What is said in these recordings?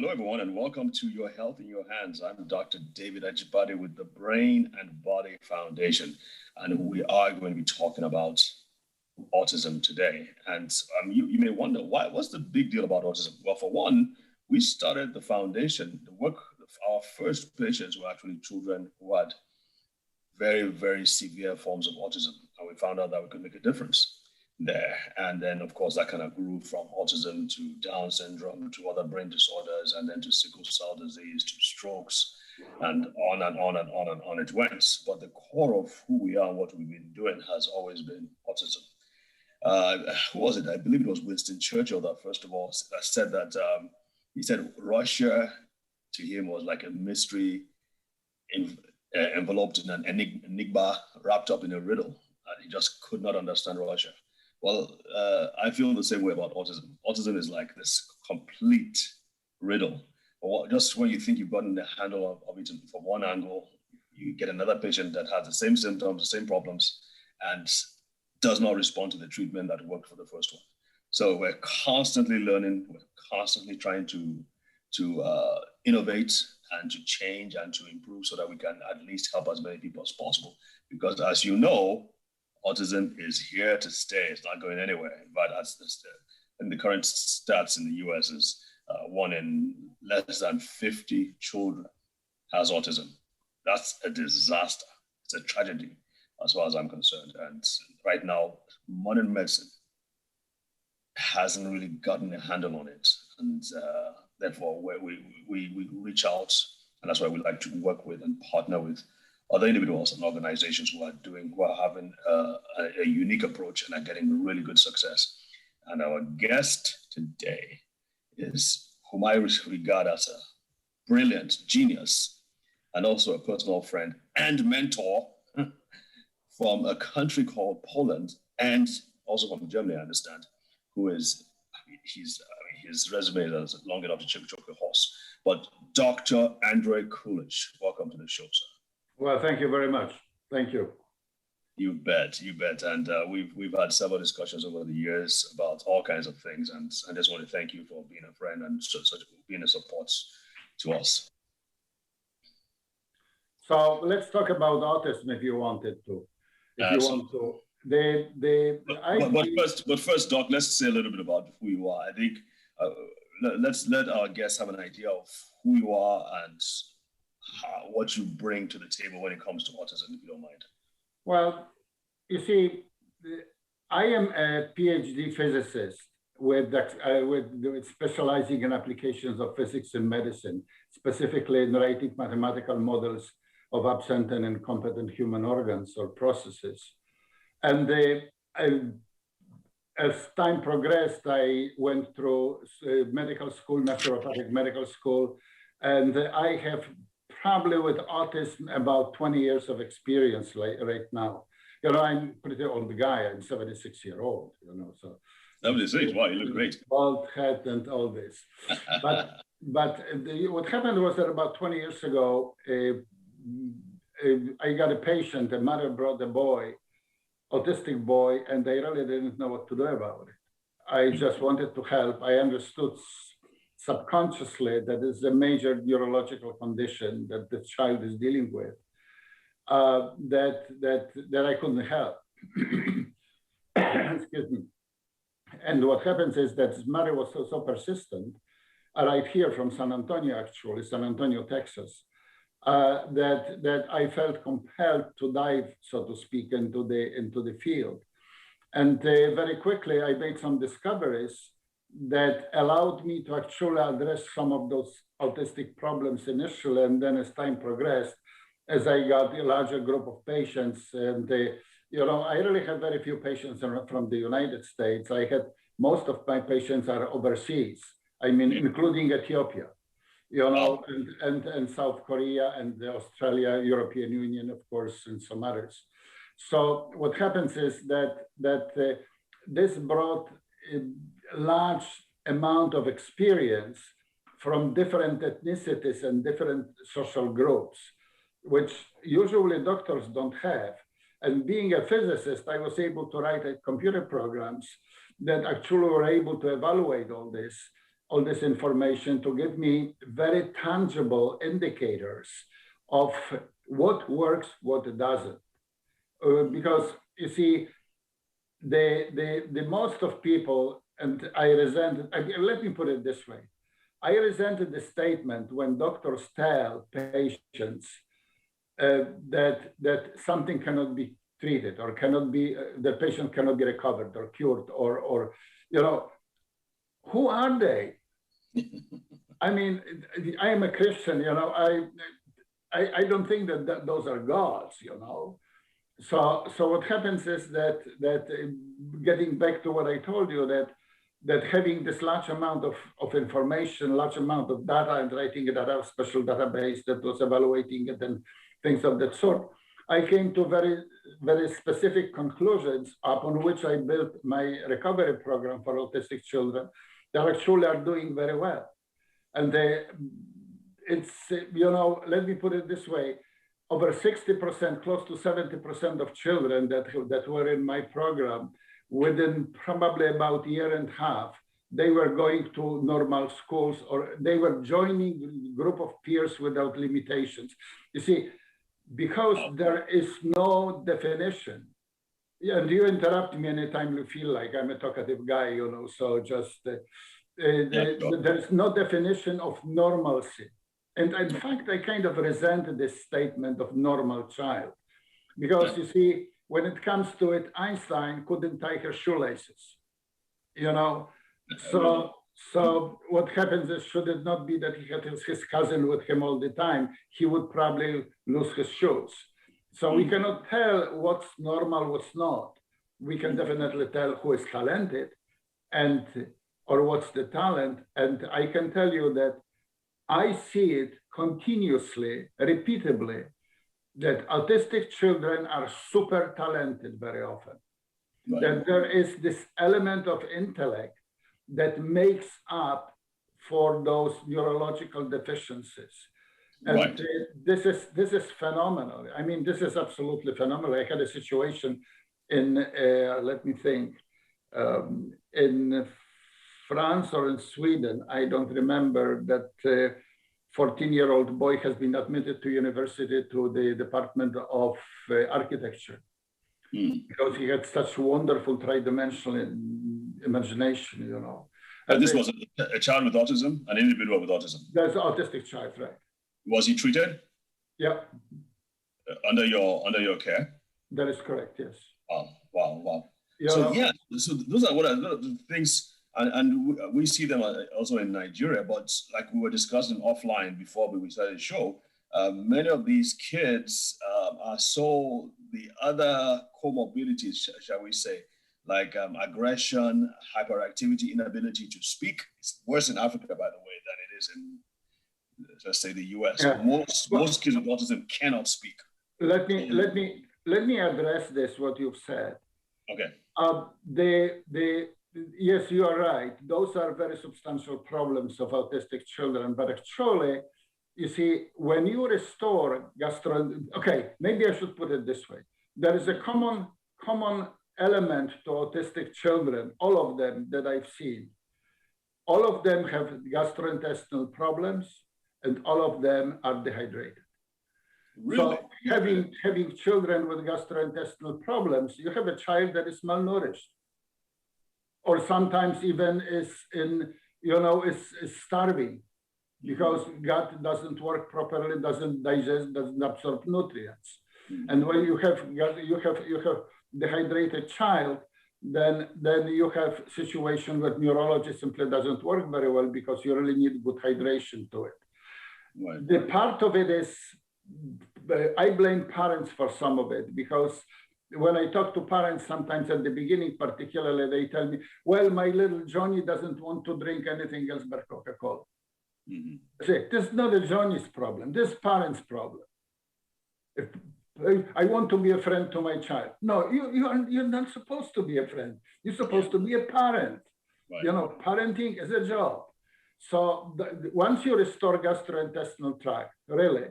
Hello, everyone, and welcome to Your Health in Your Hands. I'm Dr. David Ajibade with the Brain and Body Foundation, and we are going to be talking about autism today. And you may wonder, what's the big deal about autism? Well, for one, we started the foundation, our first patients were actually children who had very, very severe forms of autism, and we found out that we could make a difference there. And then, of course, that kind of grew from autism to Down syndrome to other brain disorders, and then to sickle cell disease, to strokes, and on and on and on and on it went. But the core of who we are and what we've been doing has always been autism. Who was it? I believe it was Winston Churchill that first of all said that, he said Russia to him was like a mystery enveloped in an enigma, wrapped up in a riddle, and he just could not understand Russia. Well, I feel the same way about autism. Autism is like this complete riddle. Just when you think you've gotten the handle of it from one angle, you get another patient that has the same symptoms, the same problems, and does not respond to the treatment that worked for the first one. So we're constantly learning, we're constantly trying to innovate and to change and to improve so that we can at least help as many people as possible. Because as you know, autism is here to stay. It's not going anywhere. But in the current stats in the US is one in less than 50 children has autism. That's a disaster. It's a tragedy as far as I'm concerned. And right now, modern medicine hasn't really gotten a handle on it. And therefore, we reach out, and that's why we like to work with and partner with other individuals and organizations who are having a unique approach and are getting really good success. And our guest today is whom I regard as a brilliant genius and also a personal friend and mentor from a country called Poland, and also from Germany, I understand, who is, his resume is long enough to choke a horse. But Dr. Andrzej Kulic, welcome to the show, sir. Well, thank you very much. Thank you. You bet. And we've had several discussions over the years about all kinds of things. And I just want to thank you for being a friend and being a support to us. So let's talk about autism if you wanted to. If you want to. But first, Doc, let's say a little bit about who you are. I think let's let our guests have an idea of who you are and what you bring to the table when it comes to autism, if you don't mind. Well, you see, I am a PhD physicist with specializing in applications of physics in medicine, specifically in writing mathematical models of absent and incompetent human organs or processes. And as time progressed, I went through medical school, naturopathic medical school, and I have probably with autism about 20 years of experience right now. You know, I'm a pretty old guy. I'm 76-year-old, you know, so. 76, wow, you look great. Bald head and all this. But what happened was that about 20 years ago, I got a patient, a mother brought a boy, autistic boy, and they really didn't know what to do about it. I just wanted to help. I understood subconsciously that is a major neurological condition that the child is dealing with, that I couldn't help. Excuse me. And what happens is that his mother was so persistent, right here from San Antonio, actually, San Antonio, Texas, that I felt compelled to dive, so to speak, into the field. And very quickly, I made some discoveries that allowed me to actually address some of those autistic problems initially. And then as time progressed, as I got a larger group of patients, and you know, I really have very few patients from the United States. I had most of my patients are overseas. I mean, including Ethiopia, you know, and South Korea and Australia, European Union, of course, and some others. So what happens is that this brought a large amount of experience from different ethnicities and different social groups, which usually doctors don't have. And being a physicist, I was able to write computer programs that actually were able to evaluate all this all this information to give me very tangible indicators of what works, what doesn't. Because you see, the most of people, and I resent, let me put it this way. I resented the statement when doctors tell patients that something cannot be treated or cannot be, the patient cannot be recovered or cured or you know, who are they? I mean, I am a Christian, you know, I don't think that those are gods, you know. So what happens is that getting back to what I told you, that having this large amount of information, large amount of data, and writing it at a special database that was evaluating it and things of that sort, I came to very, very specific conclusions upon which I built my recovery program for autistic children that actually are doing very well. And it's, you know, let me put it this way, over 60%, close to 70% of children that were in my program, within probably about a year and a half, they were going to normal schools or they were joining a group of peers without limitations. You see, because there is no definition. Yeah, and you interrupt me anytime you feel like I'm a talkative guy, you know, so just there's no definition of normalcy. And in fact, I kind of resent this statement of normal child, because you see, when it comes to it, Einstein couldn't tie her shoelaces, you know? So what happens is, should it not be that he had his cousin with him all the time, he would probably lose his shoes. So we cannot tell what's normal, what's not. We can definitely tell who is talented or what's the talent. And I can tell you that I see it continuously, repeatedly, that autistic children are super talented very often. Right. That there is this element of intellect that makes up for those neurological deficiencies. And right. This is phenomenal. I mean, this is absolutely phenomenal. I had a situation in, let me think, in France or in Sweden, I don't remember, that 14-year-old boy has been admitted to university to the Department of Architecture because he had such wonderful tridimensional imagination, you know. And this was a child with autism, an individual with autism? That's an autistic child, right. Was he treated? Yeah. Under your care? That is correct, yes. Wow. Yeah. So those are what are the things, and we see them also in Nigeria, but like we were discussing offline before we started the show, many of these kids are so, the other comorbidities, shall we say, like aggression, hyperactivity, inability to speak. It's worse in Africa, by the way, than it is in, let's say, the US. Yeah. Most kids with autism cannot speak. Let me address this, what you've said. Okay. Yes, you are right. Those are very substantial problems of autistic children, but actually, you see, when you restore okay, maybe I should put it this way. There is a common element to autistic children, all of them that I've seen. All of them have gastrointestinal problems, and all of them are dehydrated. Really? So having children with gastrointestinal problems, you have a child that is malnourished, or sometimes even is starving because gut doesn't work properly, doesn't digest, doesn't absorb nutrients. And when you have dehydrated child, then you have situation where neurology simply doesn't work very well because you really need good hydration to it. Right. The part of it is, I blame parents for some of it, because when I talk to parents, sometimes at the beginning particularly, they tell me, well, my little Johnny doesn't want to drink anything else but Coca-Cola. See, this is not a Johnny's problem, this is parents' problem. If I want to be a friend to my child. No, you're not supposed to be a friend. You're supposed to be a parent. Right. You know, parenting is a job. So once you restore gastrointestinal tract, really,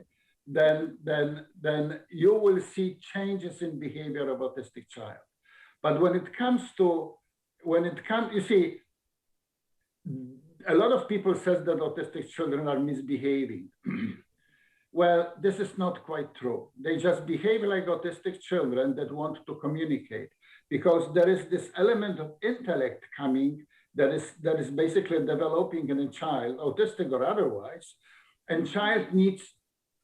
then you will see changes in behavior of autistic child. But when it comes, you see, a lot of people says that autistic children are misbehaving. Well, this is not quite true. They just behave like autistic children that want to communicate, because there is this element of intellect coming that is basically developing in a child, autistic or otherwise, and child needs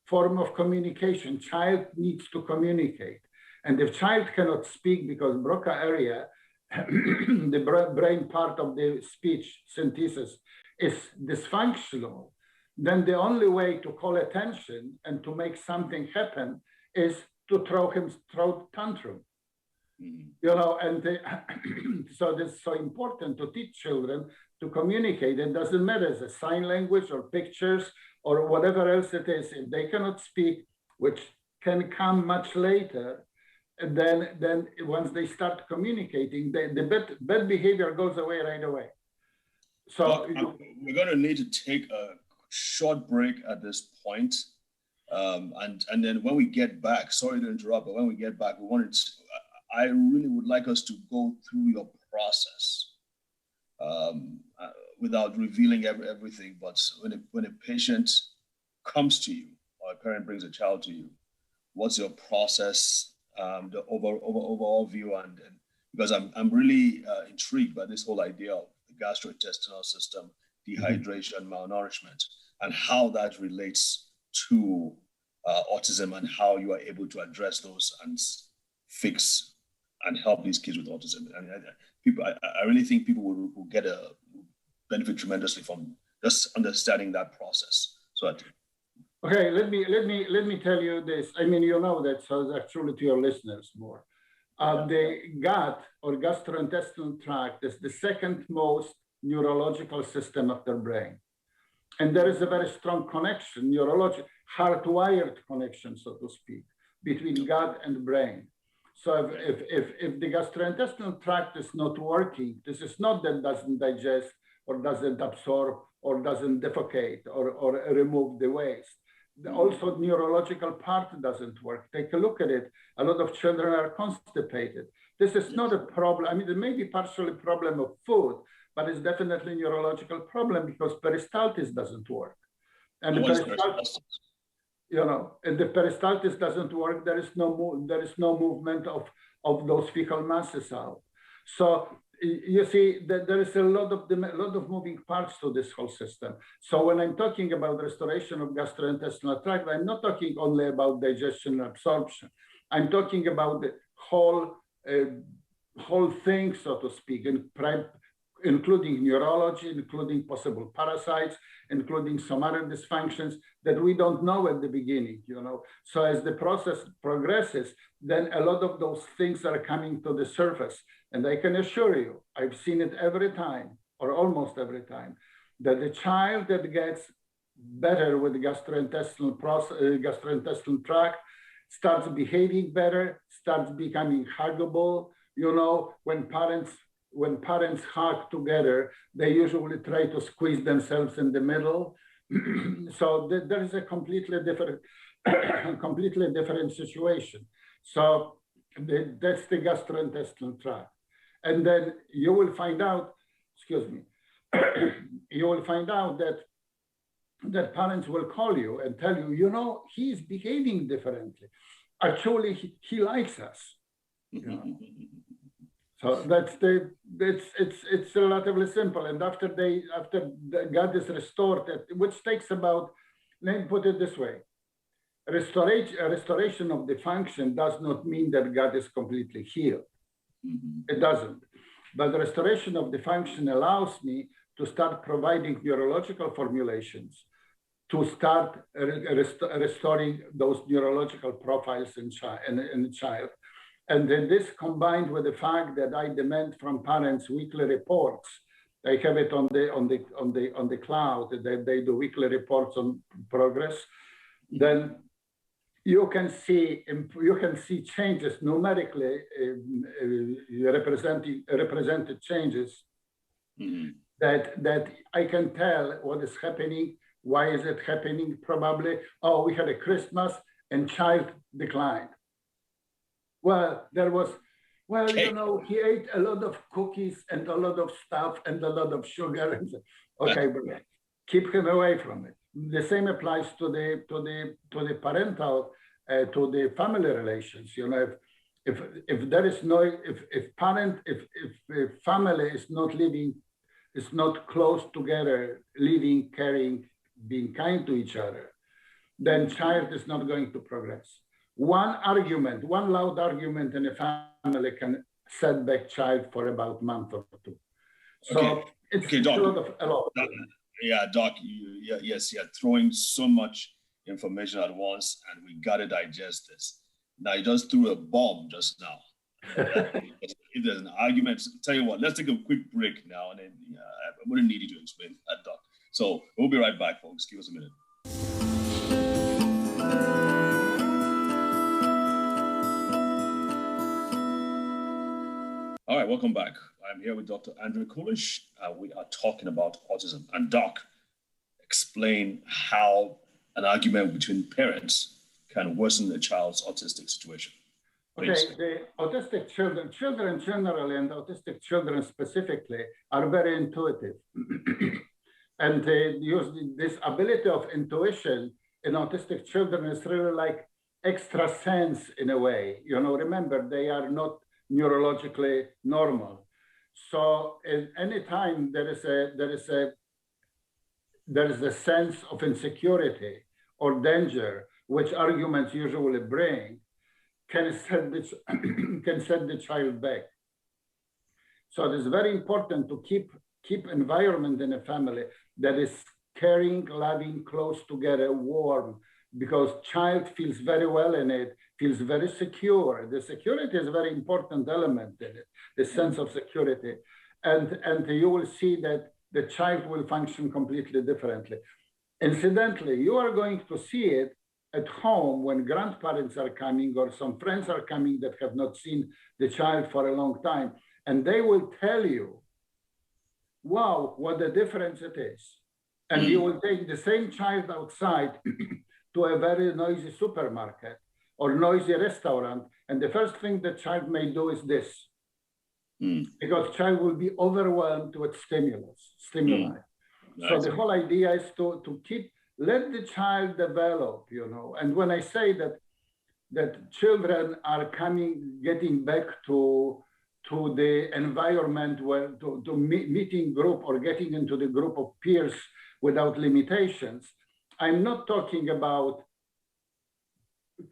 form of communication. Child needs to communicate. And if child cannot speak because Broca area, the brain part of the speech synthesis is dysfunctional, then the only way to call attention and to make something happen is to throw tantrum. You know, and so this is so important to teach children to communicate. It doesn't matter if it's a sign language or pictures or whatever else it is. If they cannot speak, which can come much later, then once they start communicating, the bad behavior goes away right away. So we're going to need to take a short break at this point. And then when we get back, sorry to interrupt, but when we get back, I really would like us to go through your process without revealing everything. But when a patient comes to you or a parent brings a child to you, what's your process, the overall view? And because I'm really intrigued by this whole idea of the gastrointestinal system, dehydration, malnourishment, and how that relates to autism and how you are able to address those and fix and help these kids with autism. And I really think people will benefit tremendously from just understanding that process. So okay, let me tell you this. I mean, you know that, so actually to your listeners more. The gut or gastrointestinal tract is the second most neurological system of the brain. And there is a very strong connection, neurological, hardwired connection, so to speak, between gut and brain. So if the gastrointestinal tract is not working, this is not that it doesn't digest or doesn't absorb or doesn't defecate or remove the waste. Also, neurological part doesn't work. Take a look at it. A lot of children are constipated. This is not a problem. I mean, it may be partially a problem of food, but it's definitely a neurological problem because peristaltis doesn't work. And the peristaltis, you know, if the peristaltis doesn't work, there is no movement of those fecal masses out. So you see that there is a lot of moving parts to this whole system. So when I'm talking about restoration of gastrointestinal tract, I'm not talking only about digestion and absorption. I'm talking about the whole thing, so to speak, including neurology, including possible parasites, including some other dysfunctions that we don't know at the beginning, you know. So as the process progresses, then a lot of those things are coming to the surface. And I can assure you, I've seen it every time, or almost every time, that the child that gets better with the gastrointestinal tract starts behaving better, starts becoming huggable. You know, when parents hug together, they usually try to squeeze themselves in the middle. So there is a completely different situation. So that's the gastrointestinal tract. And then you will find out, you will find out that parents will call you and tell you, you know, he's behaving differently. Actually, he likes us. You know? So it's relatively simple. And after the gut is restored, which takes about, let me put it this way, restoration of the function does not mean that gut is completely healed. It doesn't. But the restoration of the function allows me to start providing neurological formulations to start restoring those neurological profiles in the child. And then this combined with the fact that I demand from parents weekly reports, I have it on the cloud, that they do weekly reports on progress, then you can see changes numerically, represented changes that I can tell what is happening. Why is it happening? Probably, oh, we had a Christmas and child declined. Well, well, he ate a lot of cookies and a lot of stuff and a lot of sugar. And okay, but keep him away from it. The same applies to the parental, to the family relations. If there is no, if family is not living, is not close together, living, caring, being kind to each other, then child is not going to progress. One loud argument in a family can set back child for about a month or two. So it's Doc, a lot. Yeah, Doc, yes, you're throwing so much information at once, and we got to digest this. Now, you just threw a bomb just now. If there's an argument, tell you what, let's take a quick break now, and then I'm going to need you to explain that, Doc. So we'll be right back, folks. Give us a minute. All right, welcome back. I'm here with Dr. Andrew Coolish. We are talking about autism. And Doc, explain how an argument between parents can worsen a child's autistic situation. Please. Okay, the autistic children generally and autistic children specifically are very intuitive. And they use this ability of intuition in autistic children is really like extra sense in a way. Remember, they are not neurologically normal. So at any time there is a sense of insecurity or danger, which arguments usually bring, can set the child back. So it is very important to keep environment in a family that is caring, loving, close together, warm, because child feels very well in it, feels very secure. The security is a very important element in it, the sense of security. And you will see that the child will function completely differently. Incidentally, you are going to see it at home when grandparents are coming or some friends are coming that have not seen the child for a long time. And they will tell you, wow, what a difference it is. And you will take the same child outside to a very noisy supermarket or noisy restaurant. And the first thing the child may do is this, because child will be overwhelmed with stimuli. So the whole idea is to let the child develop, And when I say that children are getting back to the environment where to meeting group or getting into the group of peers without limitations, I'm not talking about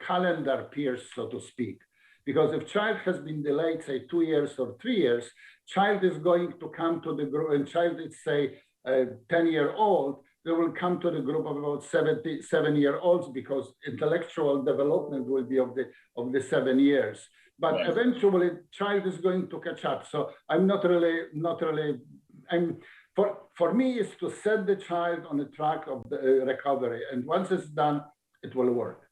calendar peers, so to speak, because if child has been delayed, say 2 years or 3 years, child is going to come to the group, and child is say 10-year-old, they will come to the group of about 7-year-olds because intellectual development will be of the 7 years. But eventually, child is going to catch up. So I'm not really. For me, is to set the child on the track of the recovery, and once it's done, it will work.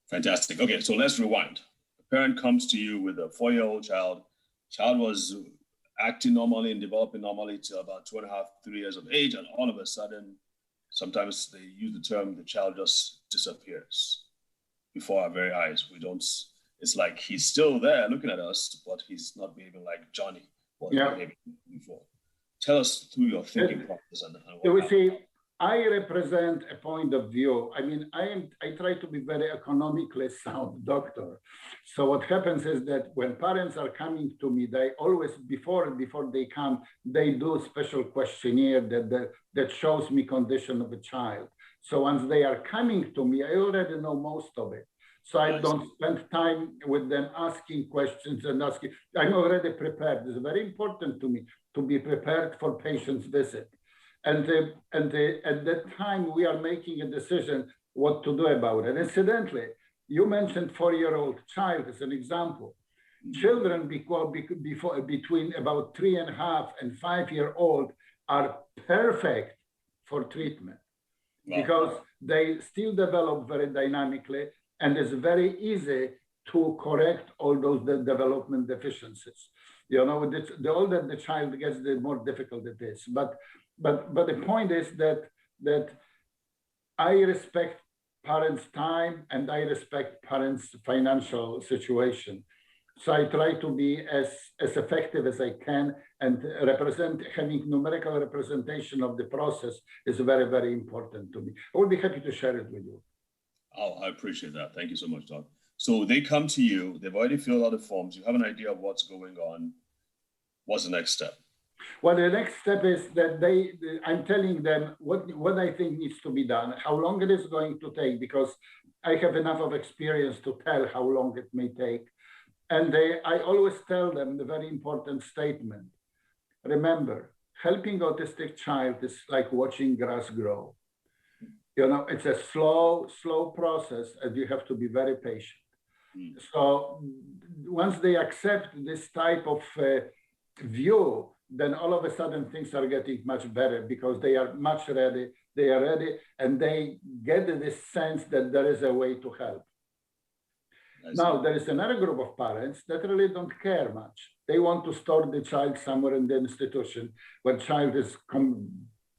Fantastic. Okay, so let's rewind. A parent comes to you with a 4-year-old child. Child was acting normally and developing normally till about 2.5, 3 years of age, and all of a sudden, sometimes they use the term, the child just disappears before our very eyes. We don't. It's like he's still there looking at us, but he's not behaving like Johnny was behaving before. Tell us through your thinking process. We see, I represent a point of view. I mean, I try to be very economically sound doctor. So what happens is that when parents are coming to me, they always, before they come, they do a special questionnaire that shows me condition of a child. So once they are coming to me, I already know most of it. So I don't spend time with them asking questions and asking. I'm already prepared. It's very important to me to be prepared for patient's visit. And at that time, we are making a decision what to do about it. Incidentally, you mentioned 4-year-old child as an example. Children between about 3.5 and 5-year-old are perfect for treatment because they still develop very dynamically. And it's very easy to correct all those development deficiencies. The older the child gets, the more difficult it is. But the point is that I respect parents' time and I respect parents' financial situation. So I try to be as effective as I can, and having numerical representation of the process is very, very important to me. I would be happy to share it with you. Oh, I appreciate that. Thank you so much, Doc. So they come to you, they've already filled out the forms, you have an idea of what's going on. What's the next step? Well, the next step is that I'm telling them what I think needs to be done, how long it is going to take, because I have enough of experience to tell how long it may take. And I always tell them the very important statement. Remember, helping autistic child is like watching grass grow. You know, it's a slow process, and you have to be very patient. So once they accept this type of view, then all of a sudden things are getting much better, because they are ready, and they get this sense that there is a way to help. Now, there is another group of parents that really don't care much. They want to store the child somewhere in the institution where the child is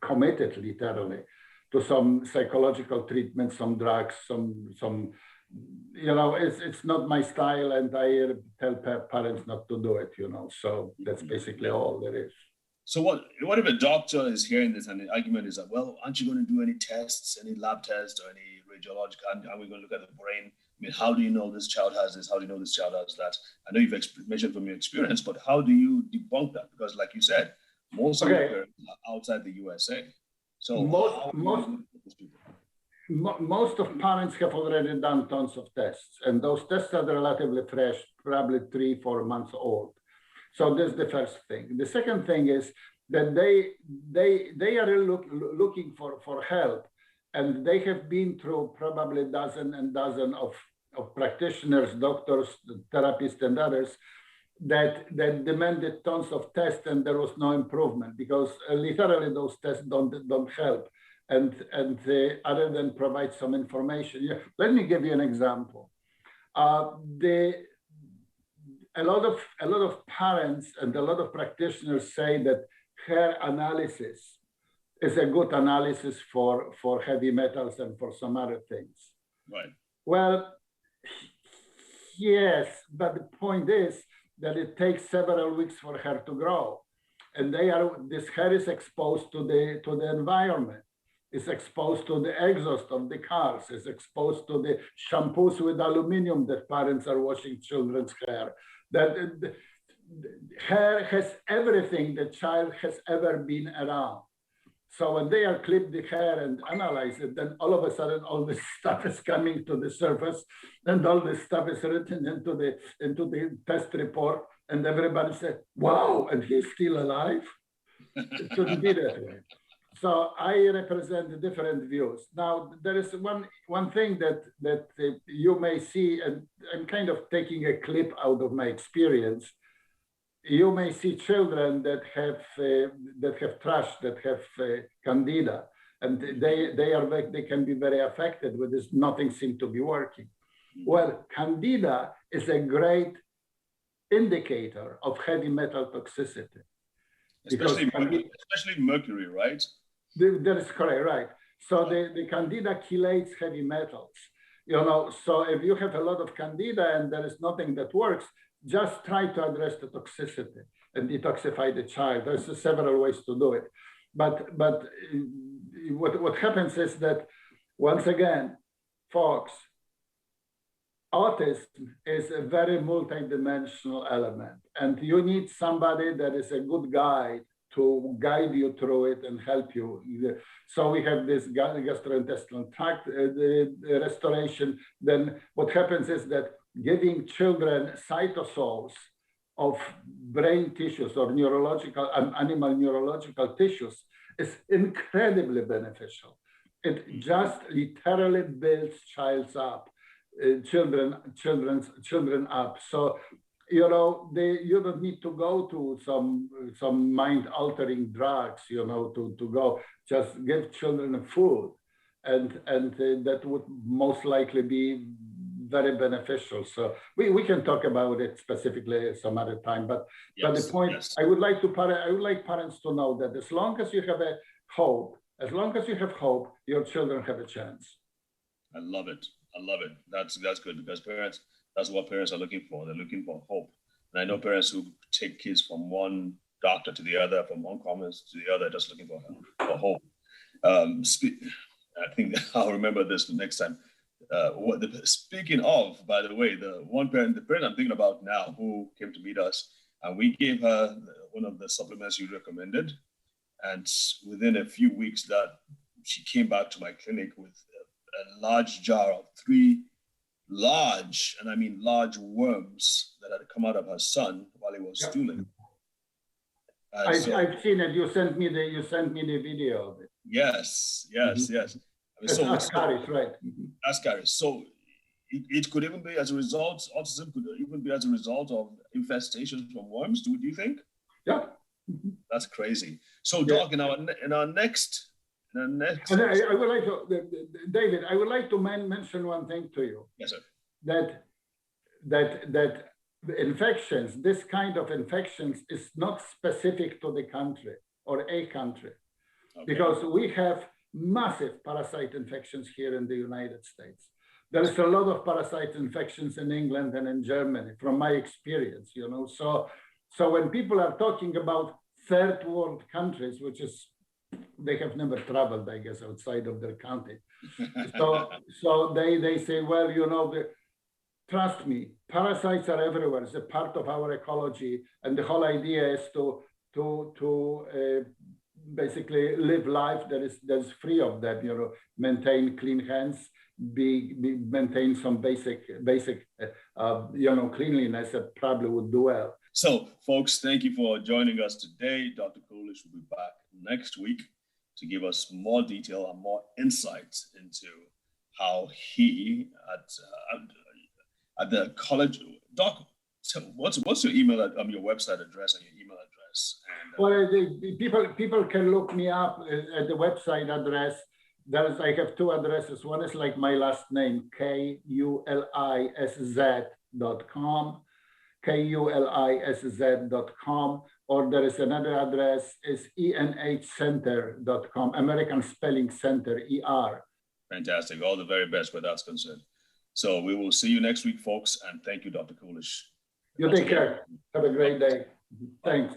committed, literally, to some psychological treatment, some drugs, some you know, it's not my style, and I tell parents not to do it, you know. So that's basically all there is. So what if a doctor is hearing this and the argument is that, well, aren't you going to do any tests, any lab tests or any radiological, are we going to look at the brain? I mean, how do you know this child has this? How do you know this child has that? I know you've mentioned from your experience, but how do you debunk that? Because like you said, most of the parents are outside the USA. So most of parents have already done tons of tests, and those tests are relatively fresh, probably 3-4 months old. So this is the first thing. The second thing is that they are looking for help, and they have been through probably dozen of practitioners, doctors, therapists, and others that demanded tons of tests, and there was no improvement, because literally those tests don't help. And other than provide some information. Yeah. Let me give you an example. A lot of parents and a lot of practitioners say that hair analysis is a good analysis for heavy metals and for some other things. Right. Well, yes, but the point is that it takes several weeks for hair to grow, and this hair is exposed to the environment. It's exposed to the exhaust of the cars. It's exposed to the shampoos with aluminum that parents are washing children's hair. That hair has everything the child has ever been around. So when they are clipped the hair and analyze it, then all of a sudden all this stuff is coming to the surface, and all this stuff is written into the test report, and everybody said, "Wow, and he's still alive." It shouldn't be that way. So I represent the different views. Now, there is one thing that you may see, and I'm kind of taking a clip out of my experience. You may see children that have thrush, that have candida, and they can be very affected with this. Nothing seems to be working. Well, candida is a great indicator of heavy metal toxicity. Especially mercury, right? That is correct, right? So the candida chelates heavy metals. You know, so if you have a lot of candida and there is nothing that works, just try to address the toxicity and detoxify the child. There's several ways to do it. But what happens is that, once again, folks, autism is a very multidimensional element, and you need somebody that is a good guide to guide you through it and help you. So we have this gastrointestinal tract restoration. Then what happens is that giving children cytosols of brain tissues or neurological and animal neurological tissues is incredibly beneficial. It just literally builds children up. So, you know, you don't need to go to some mind-altering drugs, you know, to go. Just give children food, and that would most likely be very beneficial. So we can talk about it specifically some other time. But the point, yes. I would like parents to know that as long as you have hope, your children have a chance. I love it. That's good, because parents, That's what parents are looking for. They're looking for hope. And I know parents who take kids from one doctor to the other, from one commerce to the other, just looking for hope. I think I'll remember this the next time. Speaking of, by the way, the parent I'm thinking about now who came to meet us, and we gave her one of the supplements you recommended. And within a few weeks that she came back to my clinic with a large jar of 3 large, and I mean large, worms that had come out of her son while he was stooling. I've seen it. You sent me the video of it. Yes. I mean, That's Ascaris, right? Ascaris. So it could even be as a result. Autism could even be as a result of infestations from worms. Do you think? Yeah. That's crazy. So, Doc, in our next. And I would like to, David. I would like to mention one thing to you. Yes, sir. That infections, this kind of infections, is not specific to the country or a country, because we have massive parasite infections here in the United States. There is a lot of parasite infections in England and in Germany, from my experience. So when people are talking about third world countries, which is, they have never traveled, I guess, outside of their country. So they say, well, trust me, parasites are everywhere. It's a part of our ecology, and the whole idea is to basically live life that is free of them. Maintain clean hands, maintain some basic cleanliness that probably would do well. So, folks, thank you for joining us today. Dr. Coolish will be back next week to give us more detail and more insights into how he at the college. Doc, so what's your email, your website address and your email address? Well, people can look me up at the website address. I have 2 addresses. One is like my last name, KULISZ.com. KULISZ.com, or there is another address is ENHcenter.com, American Spelling Center, ER. Fantastic. All the very best where that's concerned. So we will see you next week, folks, and thank you, Dr. Coolish. You take care. Have a great day. Thanks.